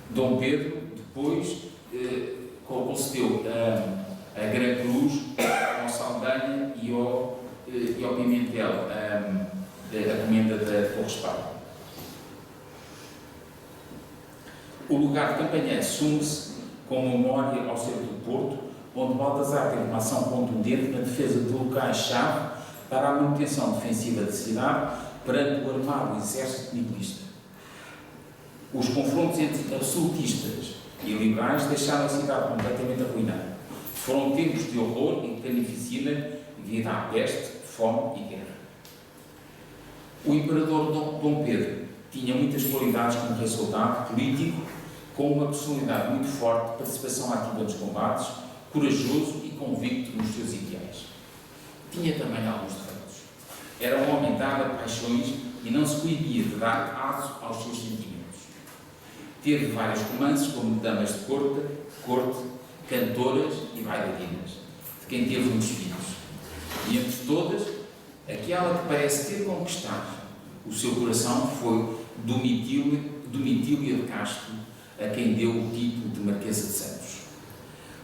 Dom Pedro, depois, concedeu a Gran Cruz ao Saldanha e ao Pimentel a comenda da Torre Espada. O lugar de campanha assume-se com memória ao centro do Porto, onde Baltazar teve uma ação contundente na defesa de locais-chave para a manutenção defensiva da cidade perante o armado exército niquilista. Os confrontos entre absolutistas e liberais deixaram a cidade completamente arruinada. Foram tempos de horror e de carnificina devido à peste, fome e guerra. O imperador Dom Pedro tinha muitas qualidades como rei soldado, político, com uma personalidade muito forte, participação ativa nos combates, corajoso e convicto nos seus ideais. Tinha também alguns defeitos. Era um homem dado a paixões e não se coibia de dar aso aos seus sentimentos. Teve vários romances como damas de corte, cantoras e bailarinas, de quem teve muitos filhos. E entre todas, aquela que parece ter conquistado o seu coração foi Domitília de Castro, a quem deu o título de Marquesa de Santos.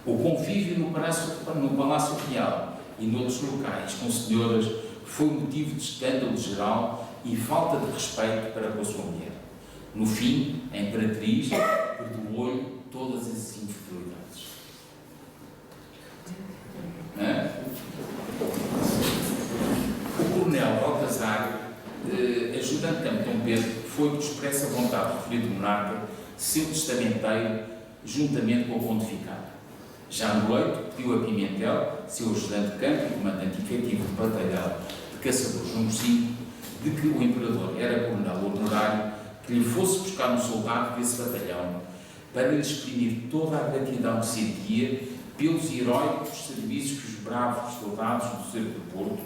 O convívio no Palácio Real e noutros locais com senhoras foi motivo de escândalo geral e falta de respeito para com a sua mulher. No fim, a Imperatriz perdoou-lhe todas as infidelidades. O coronel Baltazar, ajudante de Dom Pedro, foi por expressa vontade do referido monarca seu testamenteiro, juntamente com o pontificado. Já no leito, pediu a Pimentel, seu ajudante de campo e comandante efetivo de batalhão de caçadores número 5, de que o imperador era coronel honorário, que lhe fosse buscar um soldado desse batalhão para lhe exprimir toda a gratidão que sentia pelos heróicos serviços que os bravos soldados do cerco do Porto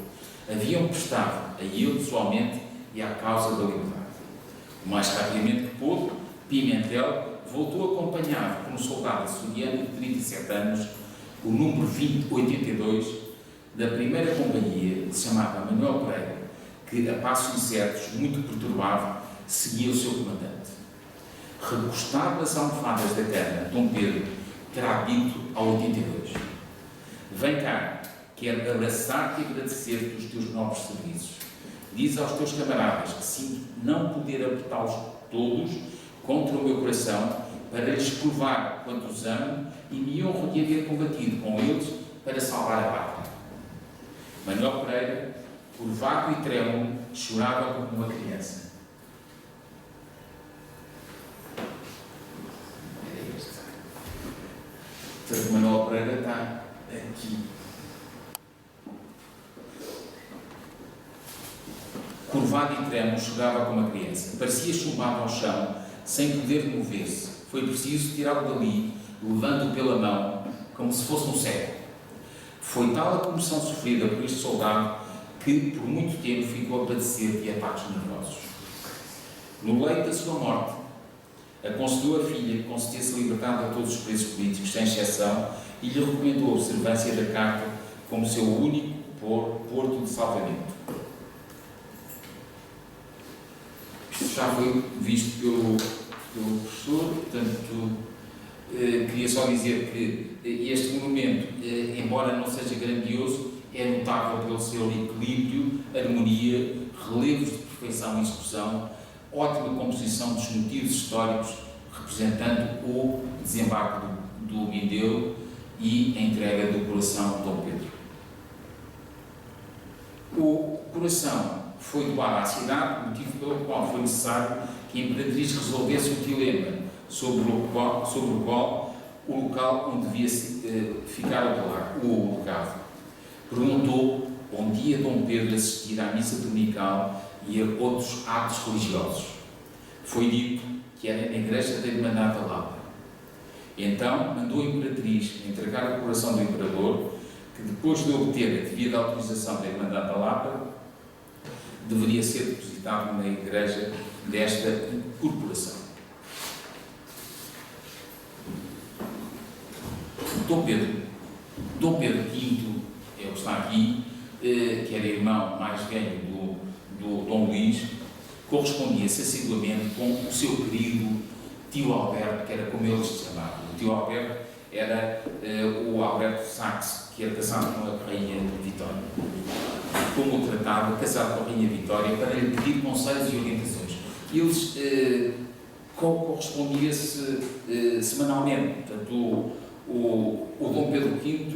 haviam prestado a ele pessoalmente e à causa da liberdade. O mais rapidamente que pôde, Pimentel voltou acompanhado por um soldado açoriano de 37 anos, o número 2082 da primeira companhia, que se chamava Manuel Pereira, que, a passos incertos, muito perturbado, seguia o seu comandante. Recostado nas almofadas da cama, Dom Pedro terá dito ao 82: vem cá, quero abraçar-te e agradecer-te os teus nobres serviços. Diz aos teus camaradas que sinto não poder apertá-los todos contra o meu coração, para lhes provar quanto os amo e me honro de haver combatido com eles para salvar a pátria. Manuel Pereira, por vácuo e trêmulo, chorava como uma criança. Era este. Portanto, Manuel Pereira está aqui. Curvado e trêmulo, chorava como uma criança. Parecia chumbado ao chão, sem poder mover-se. Foi preciso tirá-lo dali, levando-o pela mão, como se fosse um cego. Foi tal a comoção sofrida por este soldado que, por muito tempo, ficou a padecer de ataques nervosos. No leito da sua morte, aconselhou a filha que concedesse a liberdade a todos os presos políticos, sem exceção, e lhe recomendou a observância da carta como seu único porto de salvamento. Isto já foi visto pelo professor, portanto, queria só dizer que este monumento, embora não seja grandioso, é notável pelo seu equilíbrio, harmonia, relevos de perfeição e expressão, ótima composição dos motivos históricos, representando o desembarque do Mindelo e a entrega do coração de Dom Pedro. O coração foi doado à cidade, motivo pelo qual foi necessário que a Imperatriz resolvesse o dilema sobre o qual o local onde devia ficar o legado. Perguntou onde ia Dom Pedro assistir à missa dominical e a outros atos religiosos. Foi dito que era na igreja da Irmandade da Lapa. Então mandou a Imperatriz entregar o coração do Imperador, que depois de obter a devida autorização da Irmandade da Lapa, deveria ser depositado na igreja desta corporação. Dom Pedro V, é o que está aqui, que era irmão mais velho do Dom Luís, correspondia-se assiduamente com o seu querido tio Alberto, que era como eles se chamavam. O tio Alberto era o Alberto Saxe, que era casado com a Rainha Vitória. Como o tratava, casado com a Rainha Vitória, para lhe pedir conselhos e orientações. Eles correspondia-se semanalmente. Portanto, o Dom Pedro V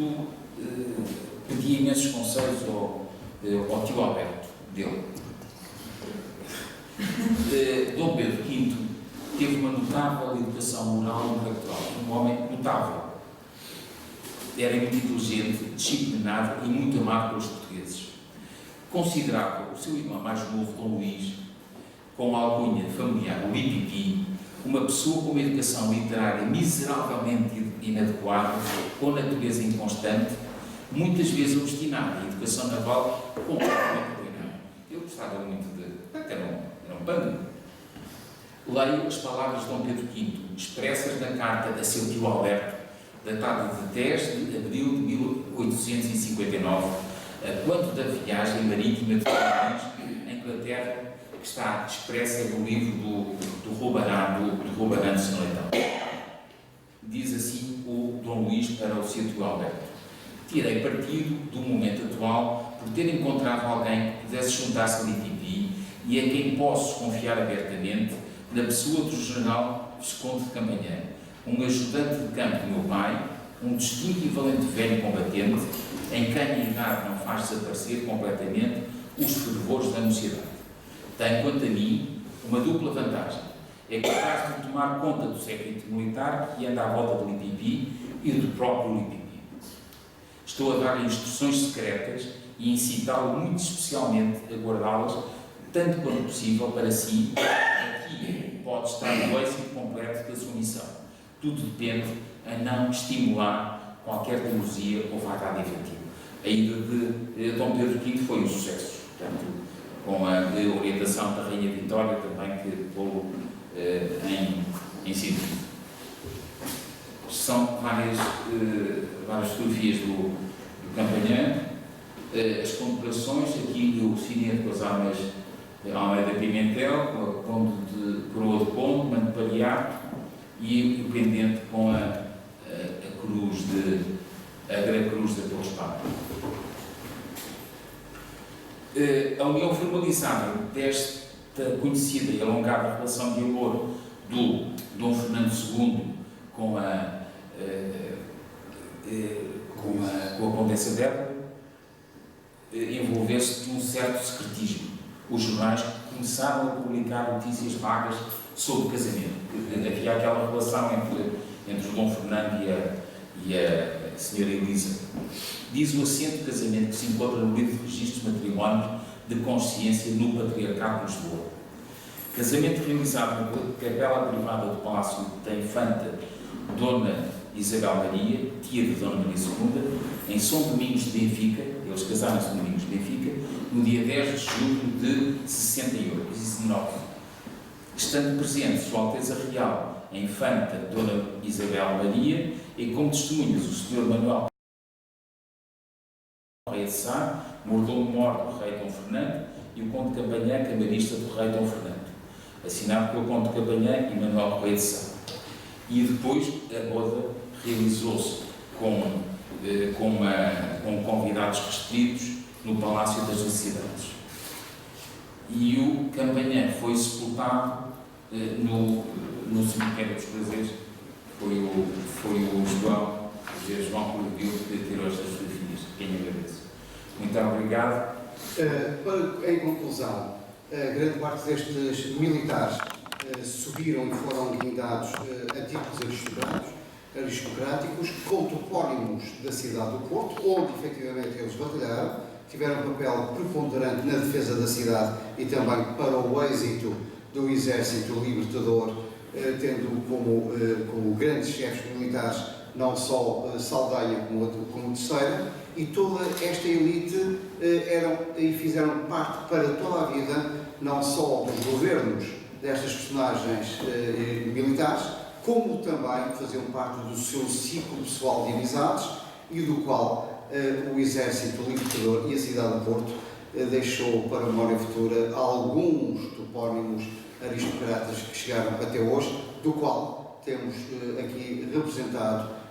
pedia imensos conselhos ao tio Alberto dele. Dom Pedro V teve uma notável educação moral e intelectual, um homem notável. Era muito inteligente, disciplinado e muito amado pelos portugueses. Considerava o seu irmão mais novo, Dom Luís, com a alcunha familiar, o Lipipi, uma pessoa com uma educação literária miseravelmente inadequada, com natureza inconstante, muitas vezes obstinada, e educação naval completamente doenada. Eu gostava muito era um bando. Leio as palavras de Dom Pedro V, expressas na carta a seu tio Alberto, datada de 10 de abril de 1859, quanto da viagem marítima de Paris, em Inglaterra, que está expressa no livro do Roubarã de São Leitão. Diz assim o Dom Luís para o seu tio Alberto: tirei partido do momento atual por ter encontrado alguém que pudesse juntar-se a Lipipi e a quem posso confiar abertamente, na pessoa do general Visconde de Campanhã, um ajudante de campo do meu pai, um distinto e valente velho combatente, em quem a idade não faz desaparecer completamente os fervores da mocidade. Tem, quanto a mim, uma dupla vantagem. É capaz de tomar conta do séquito militar que anda à volta de Lipipi e do próprio Lipipi. Estou a dar instruções secretas e incitá-lo muito especialmente a guardá-las, tanto quanto possível, para si. Aqui pode estar o êxito completo da sua missão. Tudo depende a não estimular qualquer teimosia ou vaidade infantil. A ida de Dom Pedro V foi um sucesso, portanto, com a orientação da Rainha Vitória também, que pô-lo em sentido. São várias fotografias do Campanhã, as condecorações, aqui o cinete com as armas Almeida Pimentel, com a Conde de Coroa de Conde, Manto Pariato, e o pendente com a Grande Cruz da Torre Espada. A união formalizada desta conhecida e alongada relação de amor do Dom Fernando II com a Condessa Berta envolveu-se de um certo secretismo. Os jornais começaram a publicar notícias vagas sobre o casamento. Havia aquela relação entre o Dom Fernando e a Senhora Elisa. Diz o assento de casamento que se encontra no livro de registros de matrimónio de consciência no Patriarcado de Lisboa. Casamento realizado na capela privada do Palácio da Infanta Dona Isabel Maria, tia de Dona Maria II, em São Domingos de Benfica. Eles casaram-se em Domingos de Benfica, no dia 10 de julho de 69. Estando presente Sua Alteza Real, a Infanta Dona Isabel Maria, e como testemunhas o Sr. Manuel Correia de Sá, mordomo-mor do rei Dom Fernando, e o conde de Campanhã, camarista do rei Dom Fernando, assinado pelo conde de Campanhã e Manuel Correia de Sá. E depois a boda realizou-se com convidados restritos no Palácio das Necessidades. E o Campanhã foi sepultado no cemitério dos Prazeres. Foi o João Correio que tirou estas fotografias. Quem agradeço. Muito obrigado. Em conclusão, grande parte destes militares subiram e foram guindados a títulos aristocráticos com topónimos da cidade do Porto, onde efetivamente eles batalharam, tiveram um papel preponderante na defesa da cidade e também para o êxito do Exército Libertador, tendo como grandes chefes militares não só Saldanha como Terceira, e toda esta elite fizeram parte para toda a vida, não só dos governos destas personagens militares, como também faziam parte do seu ciclo pessoal de amizades e do qual o Exército Libertador e a cidade do Porto deixou para a memória futura alguns topónimos aristocratas que chegaram até hoje, do qual temos aqui representado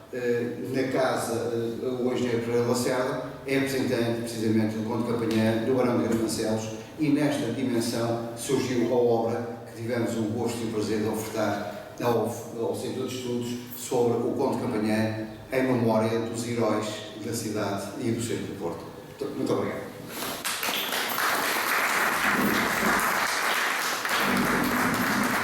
na casa o engenheiro Pereira Lacerda, é representante precisamente do Conde de Campanhã, do Barão de Garvancelos, e nesta dimensão surgiu a obra que tivemos o gosto e o prazer de ofertar ao Centro de Estudos sobre o Conde de Campanhã, em memória dos heróis da cidade e do Centro do Porto. Muito obrigado.